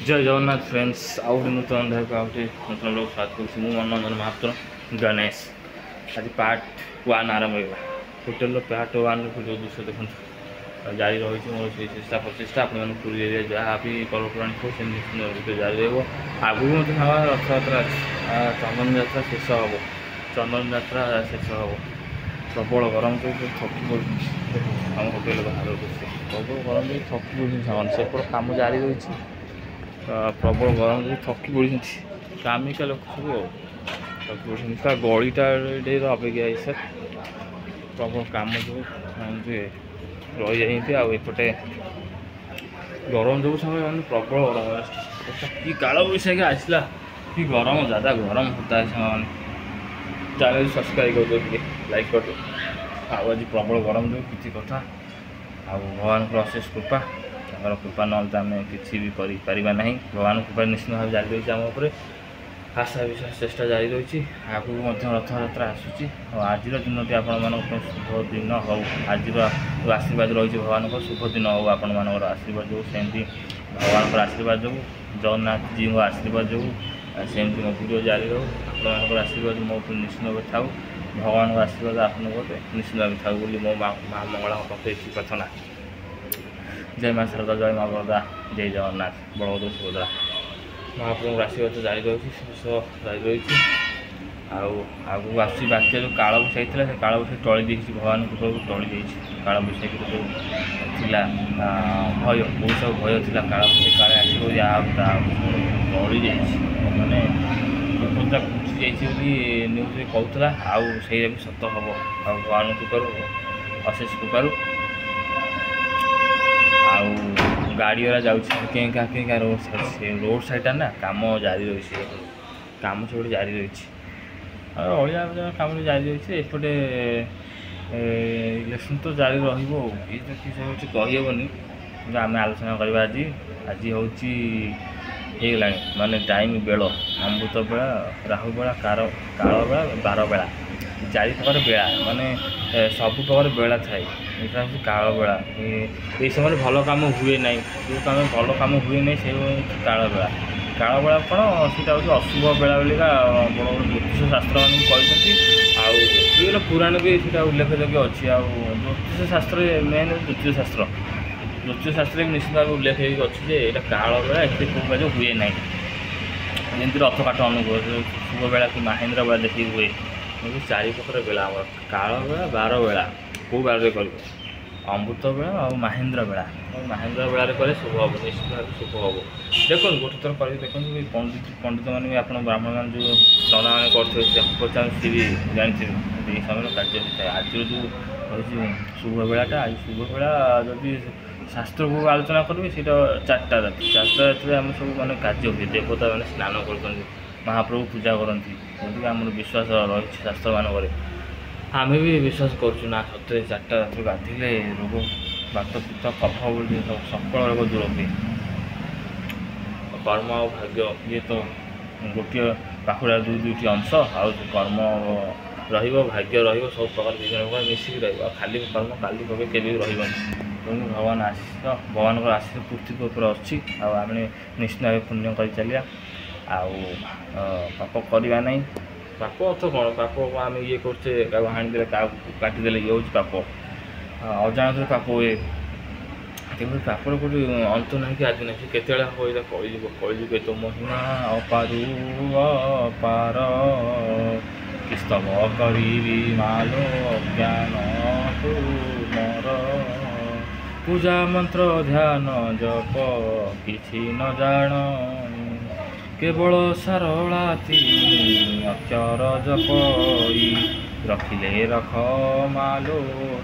जय जगन्नाथ फ्रेंड्स आउ नूतन अध्याय को आउटे नूतन लोग स्वागत करुँ मु मनोरंजन महापात्र गणेश आज पार्ट 1 आरंभ होगा होटेल पार्ट 1 जो दृश्य देखो जारी रही मोर से चेष्टा प्रचेषा आपण पूरी एरिया जहाँ भी पर्वपराणी हो से जारी रही आगू रथयात्रा चंदन यात्रा शेष हम चंदन यात्रा शेष हम प्रबल गरम तो थकी पड़े आम होटेल बाहर दृश्य प्रबल गरम तो थकी पड़े सेपट कम जारी रही प्रबल गरम थकी पड़ी कामिका लोक सब थकी पड़ा गलीटा अपेक्षा सर प्रबल कम जो रही जाती आउटे गरम जो समय प्रबल गरम कि काल बैशाखी आसला कि गरम ज़्यादा गरम होता है सामान चैनल सब्सक्राइब कर दो लाइक कर दो आज प्रबल गरम जो किसी कथा आ भगवान को अशेष कृपा कृपा ना आम कि भी करना ना भगवान कृपा निश्चित भाव जारी रही आम उपर आशा विश्वास चेष्टा जारी रही आगू रथयात्रा आसूँ आज दिन आपण शुभ दिन हो आज आशीर्वाद रही भगवान शुभ दिन हो आपण मान आशीर्वाद जो सेमती भगवान आशीर्वाद जो जगन्नाथ जी को आशीर्वाद जो सेमती मो वीडियो जारी रो आप आशीर्वाद मो निश्चित भाव था भगवान को आशीर्वाद आप निश्चित भाव था मो माँ मंगला पाखे प्रार्थना। जय माँ शारदा जय माँ बरदा जय जगन्नाथ बलभद्र सुभद्रा महाप्रभु आशीर्वाद जारी रही शेष जारी रही आगू आस बात्या जो काल बैशाखी से काल बैशाखी टली देखी भगवान कृपा टली जाइए काल बैशाखी जो थिला भय बहुत सब भय थी काल बैशाखी काले आसो या टली जाइए मैंने विपदा घुची जाइए न्यूज कहूला आउ से भी सत हम भगवान कृपा अशेष कृपा गाड़ी वाला जाऊँ रोड साइड ना कम जारी रही कम सब जारी रही अलिया कम जारी रही एपटे इलेक्शन तो जारी रही कहीहबनी आम आलोचना करवा आज आज हूँ होगा माने टाइम बेल अमृत बेला राहु बेला काल बेला 12 बेला 4 प्रकार बेला माने सब प्रकार बेला थाए यहाँ हूँ काल बेला ये समय भल कम हुए ना जो कम भल कम हुए ना से काल बेला कौन सीटा हूँ अशुभ बेला बोलिका बड़ बड़ ज्योतिष शास्त्र मान कहते पुराण भी सीटा उल्लेखযোग्य अच्छी ज्योतिष शास्त्र मेन ज्योतिष शास्त्र भी निश्चित भाव उल्लेख अच्छी यहाँ काल बेला एत काज हुए ना जमी रथ काट अनुकूल शुभ बेला कि महेन्द्र बेला देखिए हुए 4 प्रकार बेला काल बेला 12 बेला कौ बेल कर अमृत बेला और महेन्द्र बेला कले शुभ हम निश्चित भाव शुभ हम देखो गोटे थर कर देखो पंडित मैंने भी आप ब्राह्मण मान जो नना मैंने करते सी भी जानते ये समय कार्य होता है आज जो रही शुभ बेलाटा आज शुभ बेला जदि शास्त्र को आलोचना करेंगे सीटा 4टा राति आम सब मैंने कार्य हुए देवता मैंने स्नान कर महाप्रभु पूजा करती जदि आम विश्वास रही शास्त्र मानक आम भी विश्वास करुँ ना सतरे 4टा रात गाधे रोग बात पित्त कफ बोली सकल रोग दूर हुए कर्म और भाग्य ये तो गोटे पाखुड़ा 2-2टी अंश आ कर्म भाग्य सब प्रकार विभिन्न प्रकार मिसिक खाली कर्म काली कभी केवे रही तेणु भगवान आशीष भगवान आशीष पृथ्वी उपर अच्छी आम निश्चित भाव पुण्य कर चलिया पाप करवा ना पाप अर्थ कौन पाप आम ये करते हाणीदे काटिदे ये हूँ पाप अजाणत पाप हुए तेणु पापर गोटे अंत ना कि आज ना केत हम यहाँ कलिजुग तो महिमा अपारू अपार किस्तव करी मालो ज्ञान तुमर पूजा मंत्र ध्यान जप किछि न जान केवल सारला अक्षर जपई रखिले रख मालो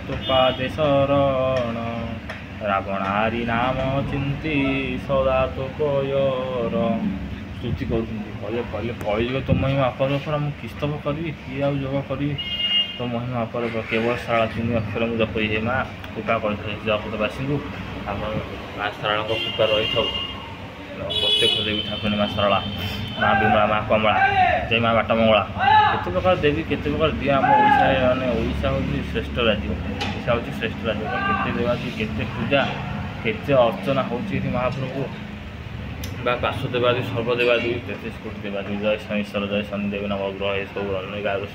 तो पादे शरण रावणारी नाम चिंती सदा तो कयर स्तुति कहले कलिजुग तो महिमा अपर मुझे किस्तव करी किए आ जोग करी तो महिमा अपर केवल सारा 3 अक्षर मुझे जपई हे माँ कृपा कर जगतवासी को माँ सारा कृपा रही था प्रत्यक्ष देवी ठाकुरानी माँ सरला माँ विमला माँ कमला जय माँ बाटमंगला केते प्रकार देवी केते प्रकार दिए आम ओडिशा माने ओडिशा हूँ श्रेष्ठ राज्य ओडिशा हूँ श्रेष्ठ राज्य केते देवादी केते पूजा केते अर्चना होची महाप्रभु বা পার্শ্বদেবাদী সর্বদেবাদী 33 কোটি দেবাদী জয় শনিশ্বর জয় শনিদেব নবগ্রহ এসବୁ ଗାରୁ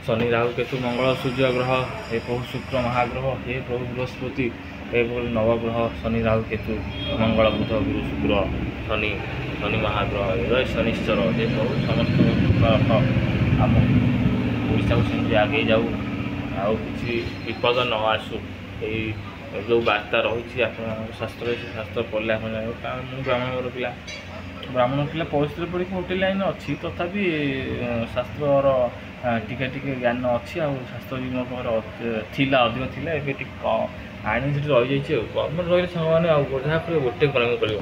ଶନି ରାହୁ କେତୁ ମଙ୍ଗଳ ସୂର୍ଯ୍ୟ ଗ୍ରହ ହେ ପ୍ରଭୁ ଶୁକ୍ର ମହାଗ୍ରହ ହେ ପ୍ରଭୁ ବୃହସ୍ପତି ଏଭଳି ନବଗ୍ରହ ଶନି ରାହୁ କେତୁ ମଙ୍ଗଳ ବୁଧ ଗୁରୁ ଶୁକ୍ର ଶନି ଶନି ମହାଗ୍ରହ ଜୟ ଶନିଶ୍ଚର ହେ ପ୍ରଭୁ ସମସ୍ତଙ୍କ ଆମ ଓଡ଼ିଶାକୁ ସେମିତି ଆଗେଇ ଯାଉ ଆଉ କିଛି ବିପଦ ନ ଆସୁ ଏଇ ଯେଉଁ ବାର୍ତ୍ତା ରହିଛି ଆପଣଙ୍କ ଶାସ୍ତ୍ରରେ ସେ ଶାସ୍ତ୍ର ପଢ଼ିଲେ ଆପଣ ଜାଣିବେ। କାରଣ ମୁଁ ବ୍ରାହ୍ମଣ ପିଲା ପରିସ୍ଥିତି ପଡ଼ିକି ହୋଟେଲ ଲାଇନ୍ ଅଛି ତଥାପି ଶାସ୍ତ୍ରର ଟିକେ ଟିକେ ଜ୍ଞାନ ଅଛି ଆଉ ଶାସ୍ତ୍ର ବି ମୋ ପାଖରେ ଥିଲା ଅଧିକ ଥିଲା ଏବେ ଟିକେ ଆଣି ସେଠି ରହିଯାଇଛି ଆଉ କର୍ମରେ ରହିଲେ ସାଙ୍ଗମାନେ ଆଉ ଯାହା କରିବ ଗୋଟେ କର୍ମ କରିବ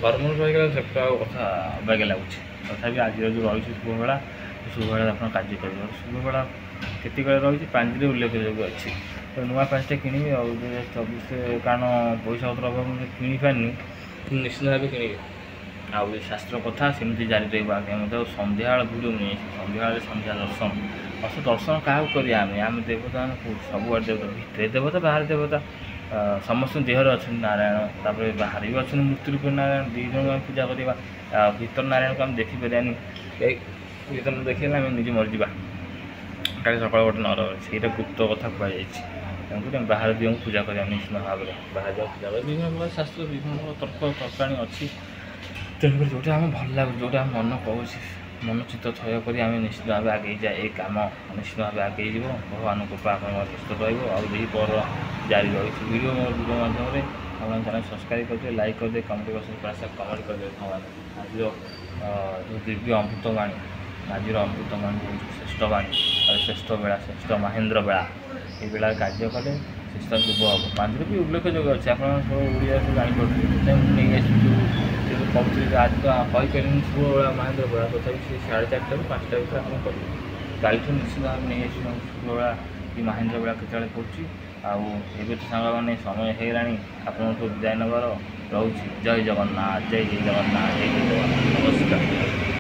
କର୍ମରେ ରହିଗଲେ ସେଟା ଆଉ କଥା ଅବାଗିଆ ଲାଗୁଛି ତଥାପି ଆଜିର ଯେଉଁ ରହିଛି ଶୁଭବେଳା ଆପଣ କାର୍ଯ୍ୟ କରିବେ ଶୁଭବେଳା କେତିକବେଳେ ରହିଛି ପାଞ୍ଜିରେ ଉଲ୍ଲେଖଯୋଗ୍ୟ ଅଛି ନୂଆ ପାଞ୍ଜିଟା କିଣିବି ଆଉ 2024 କାରଣ ପଇସା ପତ୍ର ଅଭାବ କିଣି ପାରିନି ନିଶ୍ଚିତ ଭାବେ କିଣିବି ଆଉ ଏ ଶାସ୍ତ୍ର କଥା ସେମିତି ଜାରି ରହିବ ଆଜ୍ଞା ମଧ୍ୟ ଆଉ ସନ୍ଧ୍ୟାବେଳ ଭିଡ଼ିଓ ନେଇଛି ସନ୍ଧ୍ୟାବେଳେ ସନ୍ଧ୍ୟା ଦର୍ଶନ କାହାକୁ କରିବା ଆମେ ଦେବତା ସବୁଆଡ଼େ ଦେବତା ଭିତରେ ଦେବତା ବାହାରେ ଦେବତା ସମସ୍ତଙ୍କ ଦେହରେ ଅଛନ୍ତି ନାରାୟଣ ତାପରେ ବାହାରେ ବି ଅଛନ୍ତି ମୂର୍ତ୍ତି ରୂପରେ ନାରାୟଣ ଦୁଇ ଜଣଙ୍କୁ ଆମେ ପୂଜା କରିବା ଭିତର ନାରାୟଣକୁ ଆମେ ଦେଖିପାରିବାନି ଭିତର ଦେଖିଲେ ଆମେ ନିଜେ ମରିଯିବା କାଲି ସକାଳ ଗୋଟେ ନର ସେଇଟା ଗୁପ୍ତ କଥା କୁହାଯାଇଛି ତେଣୁକରି ଆମେ ବାହାର ଦିଅଙ୍କୁ ପୂଜା କରିବା ନିଶ୍ଚିତ ଭାବରେ ବାହାର ଦିଅ ପୂଜା କରିବା ବିଭିନ୍ନ ପ୍ରକାର ଶାସ୍ତ୍ର ବିଭିନ୍ନ ପ୍ରକାର ତର୍କାଣୀ ଅଛି ତେଣୁକରି ଯେଉଁଟା ଆମେ ଭଲ ଲାଗୁଛି ଯେଉଁଟା ଆମ ମନ କହୁଛି ମନଚିତ୍ତ ଥୟ କରି ଆମେ ନିଶ୍ଚିତ ଭାବେ ଆଗେଇ ଯାଏ ଏ କାମ ନିଶ୍ଚିତ ଭାବେ ଆଗେଇ ଯିବ ଭଗବାନଙ୍କ କୃପା ଆପଣଙ୍କର ନିଶ୍ଚିତ ରହିବ ଆଉ ଏହି ପର ଜାରି ରହିଛି ଭିଡ଼ିଓ ମାଧ୍ୟମରେ ଆପଣ ଚ୍ୟାନେଲ୍ ସବସ୍କ୍ରାଇବ୍ କରିଦେବେ ଲାଇକ୍ କରିଦେବେ କମେଣ୍ଟ କମେଣ୍ଟ କରିଦେବେ ଭଗବାନ ଆଜିର ଯେଉଁ ଦିବ୍ୟ ଅମୃତବାଣୀ ଆଜିର ଅମୃତବାଣୀ ହେଉଛି ଶ୍ରେଷ୍ଠ ବାଣୀ ଆଉ ଶ୍ରେଷ୍ଠ ବେଳା ଶ୍ରେଷ୍ଠ ମହେନ୍ଦ୍ର ବେଳା এই বেলায় କାର୍ଯ୍ୟ କଲେ ଶ୍ରେଷ୍ଠ ଶୁଭ ହେବ ପାଞ୍ଜିରେ ବି ଉଲ୍ଲେଖଯୋଗ୍ୟ ଅଛି ଆପଣ ସବୁ ଓଡ଼ିଆ ସବୁ ଜାଣିପାରୁଥିବେ ସେଥିପାଇଁ ମୁଁ ନେଇ ଆସିଛୁ କିନ୍ତୁ କହୁଥିଲି ଆଜି ତ କହିପାରିଲିନି ଶୁଭ ବେଳା ମହେନ୍ଦ୍ର ବେଳା ତଥାପି ସେ 4:30ରୁ 5ଟା ଭିତରେ ଆପଣ କରିବେ କାଲିଠୁ ନିଶ୍ଚିତ ଭାବେ ନେଇ ଆସିବୁ ଶୁଭ ବେଳା କି ମହେନ୍ଦ୍ର ବେଳା କେତେବେଳେ ପଡ଼ୁଛି ଆଉ ଏବେ ତ ସାଙ୍ଗମାନେ ସମୟ ହେଇଗଲାଣି ଆପଣଙ୍କୁ ବିଦାୟ ନେବାର ରହୁଛି ଜୟ ଜଗନ୍ନାଥ ଜୟ ଜଗନ୍ନାଥ ନମସ୍କାର।